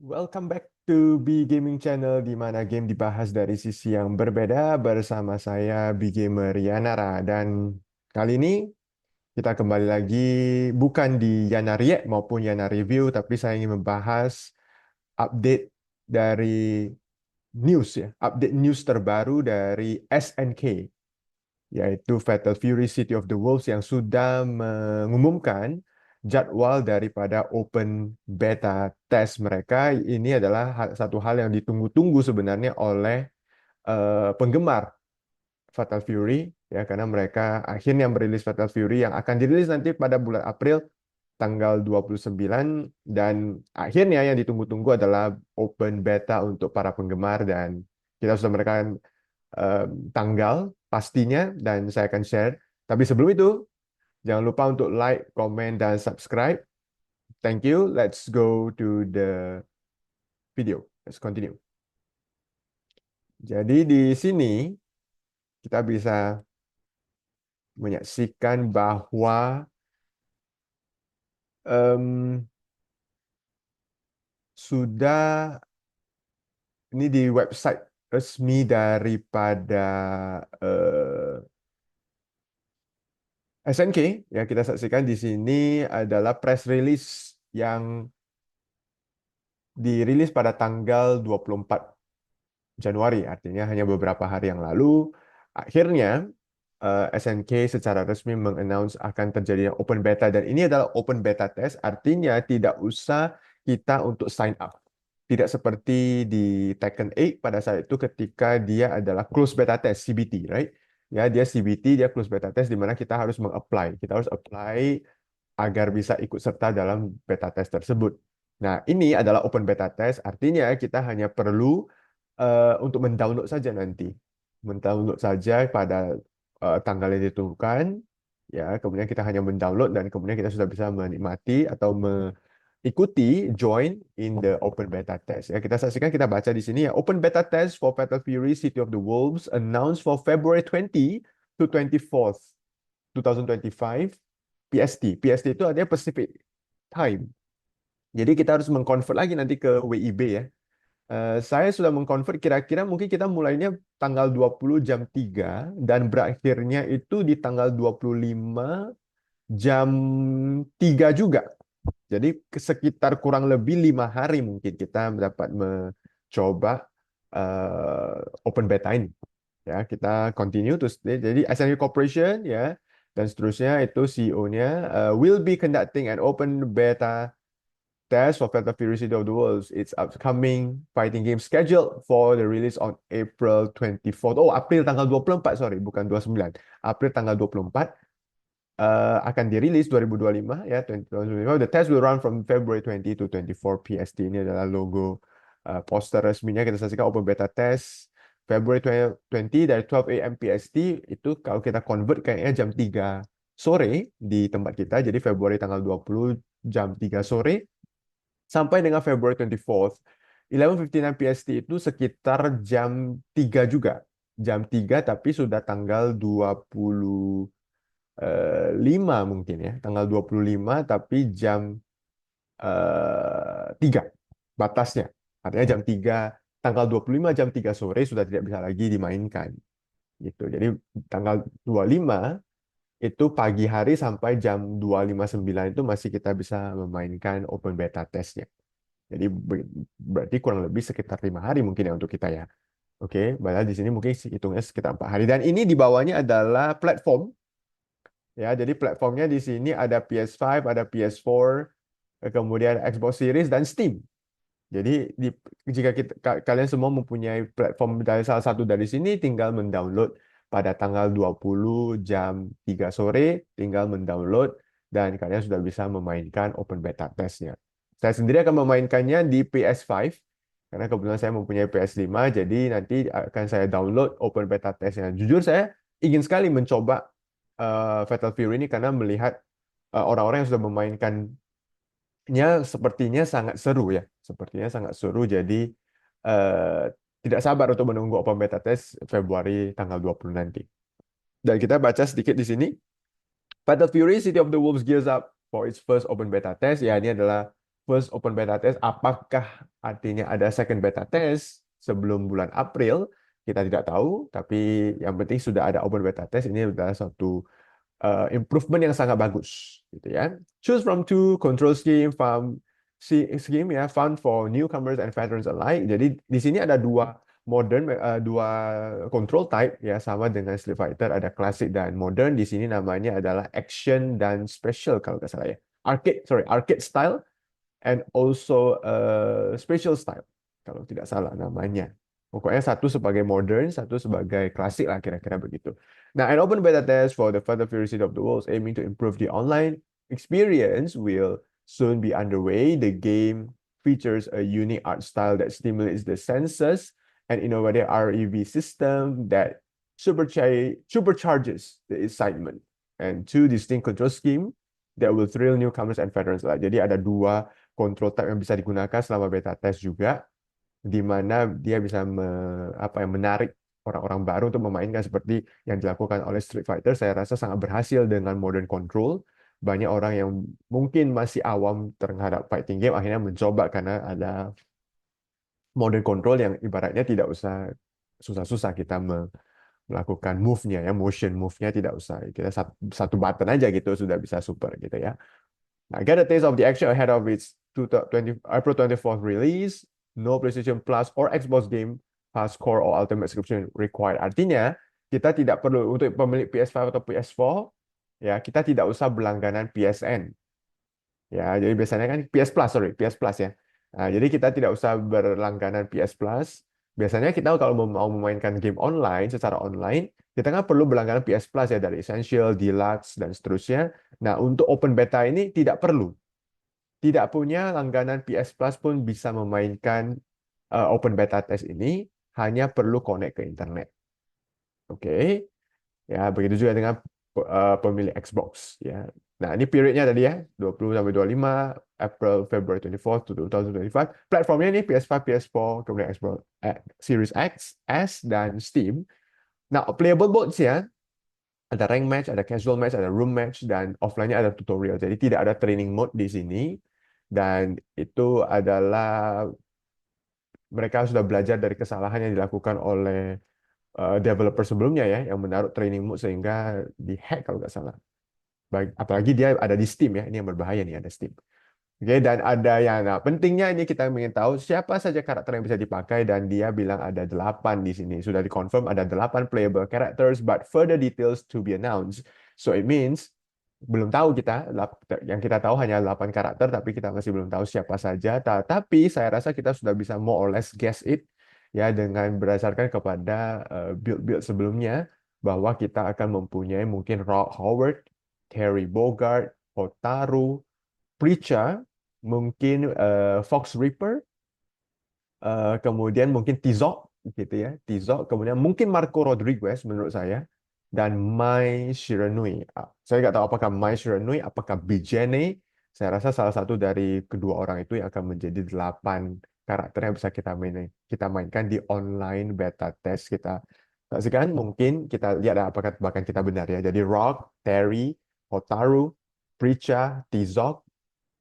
Welcome back to B Gaming Channel di mana game dibahas dari sisi yang berbeda bersama saya B Gamer Yanara dan kali ini kita kembali lagi bukan di Yana React maupun Yana Review tapi saya ingin membahas update dari update news terbaru dari SNK yaitu Fatal Fury City of the Wolves yang sudah mengumumkan jadwal daripada open beta test mereka. Ini adalah satu hal yang ditunggu-tunggu sebenarnya oleh penggemar Fatal Fury ya karena mereka akhirnya merilis Fatal Fury yang akan dirilis nanti pada bulan April tanggal 29 dan akhirnya yang ditunggu-tunggu adalah open beta untuk para penggemar dan kita sudah memberikan tanggal pastinya dan saya akan share. Tapi sebelum itu, jangan lupa untuk like, comment, dan subscribe. Thank you. Let's go to the video. Let's continue. Jadi di sini kita bisa menyaksikan bahwa em, sudah ini di website resmi daripada SNK ya kita saksikan di sini adalah press release yang dirilis pada tanggal 24 Januari, artinya hanya beberapa hari yang lalu. Akhirnya SNK secara resmi mengannounce akan terjadinya open beta dan ini adalah open beta test, artinya tidak usah kita untuk sign up. Tidak seperti di Tekken 8 pada saat itu ketika dia adalah close beta test CBT, right? Ya, dia CBT, dia close beta test di mana kita harus mengapply. Kita harus apply agar bisa ikut serta dalam beta test tersebut. Nah, ini adalah open beta test, artinya kita hanya perlu untuk mendownload saja nanti. Mendownload saja pada tanggal yang ditentukan, ya. Kemudian kita hanya mendownload dan kemudian kita sudah bisa menikmati atau mengikuti join in the open beta test. Ya, kita saksikan, kita baca di sini ya. Open beta test for Fatal Fury City of the Wolves announced for February 20 to 24th 2025 PST. PST itu artinya Pacific Time. Jadi kita harus mengconvert lagi nanti ke WIB ya. Saya sudah mengconvert kira-kira mungkin kita mulainya tanggal 20 jam 3 dan berakhirnya itu di tanggal 25 jam 3 juga. Jadi sekitar kurang lebih 5 hari mungkin kita dapat mencoba open beta ini. Ya, kita continue to stay. Jadi SNU Corporation ya dan seterusnya itu CEO-nya will be conducting an open beta test for Fatal Fury City of the Wolves. It's upcoming fighting game scheduled for the release on April 24th. Oh, April tanggal 24, sorry, bukan 29. April tanggal 24 akan dirilis 2025 ya, 2025. The test will run from February 20 to 24 PST. Ini adalah logo poster resminya. Kita saksikan open beta test February 20 dari 12 AM PST. Itu kalau kita convert kayaknya jam 3 sore di tempat kita. Jadi Februari tanggal 20 jam 3 sore sampai dengan February 24th 11:59 PST itu sekitar jam 3 juga. Jam 3 tapi sudah tanggal 25 mungkin ya. Tanggal 25 tapi jam 3 batasnya. Artinya jam 3 tanggal 25 jam 3 sore sudah tidak bisa lagi dimainkan. Gitu. Jadi tanggal 25 itu pagi hari sampai jam 2:59 itu masih kita bisa memainkan open beta testnya. Jadi berarti kurang lebih sekitar 5 hari mungkin ya untuk kita ya. Oke, padahal di sini mungkin hitungnya sekitar 4 hari. Dan ini di bawahnya adalah platform. Ya, jadi platformnya di sini ada PS5, ada PS4, kemudian Xbox Series dan Steam. Jadi jika kalian semua mempunyai platform dari salah satu dari sini, tinggal mendownload pada tanggal 20 jam 3 sore, tinggal mendownload dan kalian sudah bisa memainkan open beta testnya. Saya sendiri akan memainkannya di PS5 karena kebetulan saya mempunyai PS5, jadi nanti akan saya download open beta testnya. Jujur saya ingin sekali mencoba Fatal Fury ini karena melihat orang-orang yang sudah memainkannya sepertinya sangat seru ya, sepertinya sangat seru. Jadi eh, tidak sabar untuk menunggu open beta test Februari tanggal 20 nanti. Dan kita baca sedikit di sini. Fatal Fury City of the Wolves gears up for its first open beta test. Ya, ini adalah first open beta test. Apakah artinya ada second beta test sebelum bulan April? Kita tidak tahu, tapi yang penting sudah ada open beta test. Ini adalah suatu improvement yang sangat bagus, gitu ya. Choose from two control scheme ya, fun for newcomers and veterans alike. Jadi di sini ada dua control type ya, sama dengan Street Fighter, ada classic dan modern. Di sini namanya adalah action dan special kalau nggak salah ya. Arcade style and also special style kalau tidak salah namanya. Pokoknya satu sebagai modern, satu sebagai klasik lah kira-kira begitu. Nah, an open beta test for the Fatal Fury City of the Wolves aiming to improve the online experience will soon be underway. The game features a unique art style that stimulates the senses and innovative REV system that supercharges the excitement and two distinct control scheme that will thrill newcomers and veterans lah. Jadi ada dua control type yang bisa digunakan selama beta test juga, di mana dia bisa menarik orang-orang baru untuk memainkan seperti yang dilakukan oleh Street Fighter. Saya rasa sangat berhasil dengan modern control. Banyak orang yang mungkin masih awam terhadap fighting game akhirnya mencoba karena ada modern control yang ibaratnya tidak usah susah-susah kita melakukan move-nya ya, motion move-nya tidak usah. Kita satu button aja gitu sudah bisa super gitu ya. Nah, get a taste of the action ahead of its April 24th release. No PlayStation Plus or Xbox Game Pass Core or Ultimate Subscription required. Artinya, kita tidak perlu untuk pemilik PS5 atau PS4, ya kita tidak usah berlangganan PSN. Ya, jadi biasanya kan PS Plus ya. Nah, jadi kita tidak usah berlangganan PS Plus. Biasanya kita kalau mau memainkan game online secara online, kita kan perlu berlangganan PS Plus ya dari Essential, Deluxe dan seterusnya. Nah, untuk open beta ini tidak perlu. Tidak punya langganan PS Plus pun bisa memainkan open beta test ini, hanya perlu connect ke internet. Oke. Ya, begitu juga dengan pemilik Xbox ya. Nah, ini periodnya tadi ya, 20 sampai 25 April February 24 2025. Platformnya ini PS5, PS4, kemudian Xbox Series X, S dan Steam. Nah, playable modes ya. Ada rank match, ada casual match, ada room match dan offline-nya ada tutorial. Jadi tidak ada training mode di sini dan itu adalah mereka sudah belajar dari kesalahan yang dilakukan oleh developer sebelumnya ya, yang menaruh training mode sehingga dihack kalau nggak salah. Apalagi dia ada di Steam ya, ini yang berbahaya nih, ada Steam. Oke, dan ada yang pentingnya ini kita ingin tahu siapa saja karakter yang bisa dipakai dan dia bilang ada 8 di sini. Sudah dikonfirm ada 8 playable characters but further details to be announced. So it means belum tahu kita, yang kita tahu hanya 8 karakter tapi kita masih belum tahu siapa saja. Tapi saya rasa kita sudah bisa more or less guess it ya dengan berdasarkan kepada build-build sebelumnya bahwa kita akan mempunyai mungkin Rock Howard, Terry Bogard, Hotaru, Preacher, mungkin Fox Reaper, kemudian mungkin Tizok, gitu ya, Tizok, kemudian mungkin Marco Rodriguez menurut saya, dan Mai Shiranui. Saya nggak tahu apakah Mai Shiranui, apakah Bijane. Saya rasa salah satu dari kedua orang itu yang akan menjadi 8 karakter yang bisa kita mainkan di online beta test kita. Saksikan, mungkin kita lihat apakah bahkan kita benar ya. Jadi Rock, Terry, Hotaru, Preacher, Tizok,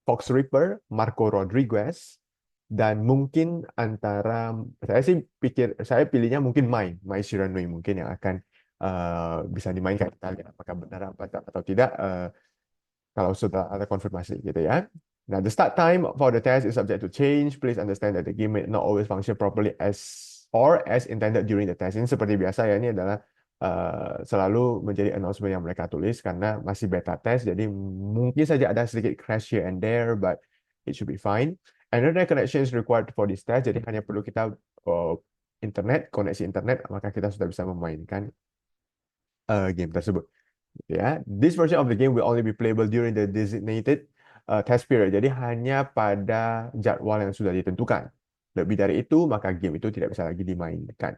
Fox Reaper, Marco Rodriguez, dan mungkin antara saya pilihnya mungkin Mai Shiranui mungkin yang akan bisa dimainkan. Kita lihat apakah benar atau tidak kalau sudah ada konfirmasi gitu ya. Nah, the start time for the test is subject to change. Please understand that the game may not always function properly as intended during the test. Ini seperti biasa ya, ini adalah selalu menjadi announcement yang mereka tulis karena masih beta test, jadi mungkin saja ada sedikit crash here and there, but it should be fine. Internet connection is required for this test, jadi hanya perlu kita koneksi internet, maka kita sudah bisa memainkan game tersebut. Ya, this version of the game will only be playable during the designated test period. Jadi hanya pada jadwal yang sudah ditentukan. Lebih dari itu, maka game itu tidak bisa lagi dimainkan.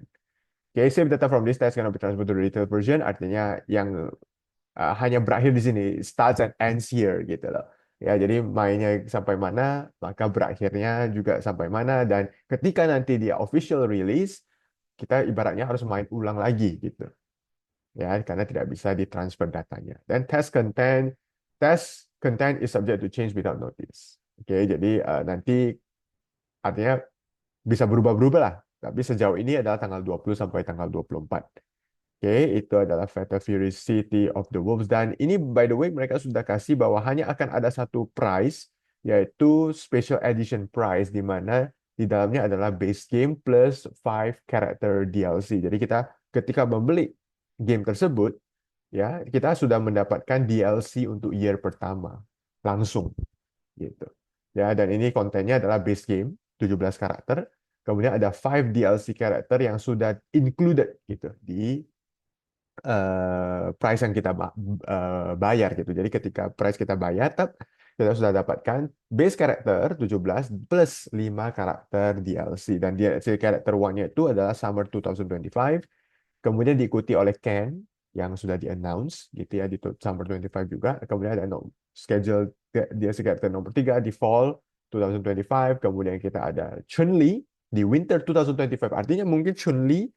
Okay, save data from this test cannot be transferred to the detailed version. Artinya yang hanya berakhir di sini, starts and ends here gitu loh. Ya, jadi mainnya sampai mana, maka berakhirnya juga sampai mana. Dan ketika nanti dia official release, kita ibaratnya harus main ulang lagi gitu. Ya, karena tidak bisa ditransfer datanya. Dan test content is subject to change without notice. Oke, jadi nanti artinya bisa berubah-berubah lah. Tapi sejauh ini adalah tanggal 20 sampai tanggal 24. Oke, itu adalah Fatal Fury City of the Wolves. Dan ini by the way mereka sudah kasih bahwa hanya akan ada satu prize, yaitu Special Edition Prize, di mana di dalamnya adalah base game plus 5 character DLC. Jadi kita ketika membeli game tersebut, ya kita sudah mendapatkan DLC untuk year pertama langsung gitu. Ya, dan ini kontennya adalah base game 17 karakter. Kemudian ada 5 DLC karakter yang sudah included gitu di price yang kita bayar gitu. Jadi ketika price kita bayar, kita sudah dapatkan base karakter 17 plus 5 karakter DLC. Dan DLC karakter one-nya itu adalah Summer 2025. Kemudian diikuti oleh Ken yang sudah di-announce gitu ya di Summer 25 juga. Kemudian ada schedule DLC karakter nomor 3 di Fall 2025. Kemudian kita ada Chun-Li di Winter 2025. Artinya mungkin Chun-Li,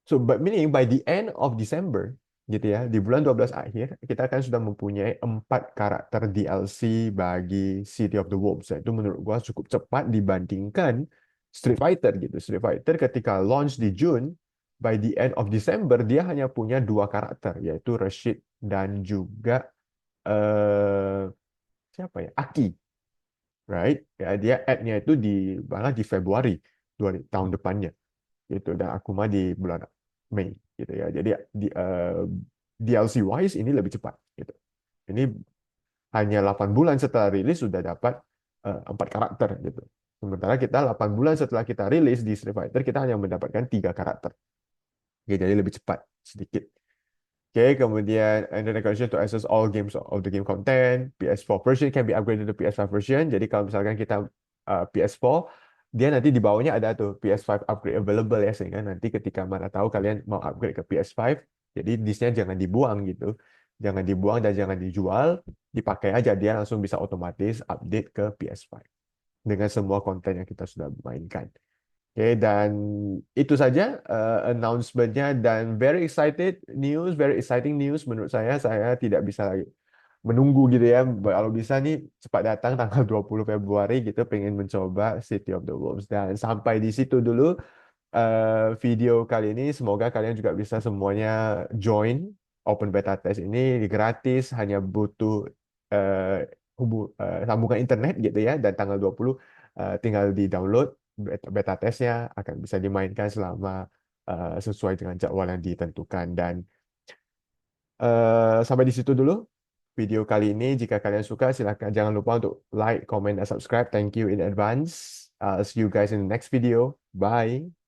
so but meaning by the end of December gitu ya, di bulan 12 akhir kita akan sudah mempunyai 4 karakter DLC bagi City of the Wolves. Itu menurut gua cukup cepat dibandingkan Street Fighter gitu. Street Fighter ketika launch di June, by the end of December dia hanya punya 2 karakter, yaitu Rashid dan juga eh siapa ya, Aki, right ya, dia add-nya itu malah di Februari tahun depannya gitu, dan Akuma di bulan Mei gitu ya. Jadi DLC wise ini lebih cepat gitu. Ini hanya 8 bulan setelah rilis sudah dapat 4 karakter gitu. Sementara kita 8 bulan setelah kita rilis di Street Fighter kita hanya mendapatkan 3 karakter. Oke, jadi lebih cepat sedikit. Oke, kemudian and the condition to access all games of the game content. PS4 version can be upgraded to PS5 version. Jadi kalau misalkan kita PS4, dia nanti di bawahnya ada tuh PS5 upgrade available ya, sehingga nanti ketika mana tahu kalian mau upgrade ke PS5, jadi disknya jangan dibuang gitu. Jangan dibuang dan jangan dijual, dipakai aja, dia langsung bisa otomatis update ke PS5 dengan semua konten yang kita sudah mainkan. Oke, dan itu saja announcement-nya, dan very exciting news menurut saya. Saya tidak bisa lagi menunggu gitu ya. Kalau bisa nih cepat datang tanggal 20 Februari gitu, pengen mencoba City of the Wolves. Dan sampai di situ dulu video kali ini. Semoga kalian juga bisa semuanya join Open Beta Test ini gratis, hanya butuh sambungan internet gitu ya, dan tanggal 20 tinggal di-download beta testnya, akan bisa dimainkan selama sesuai dengan jadwal yang ditentukan. Dan sampai di situ dulu video kali ini. Jika kalian suka, silakan jangan lupa untuk like, comment, dan subscribe. Thank you in advance. See you guys in the next video. Bye.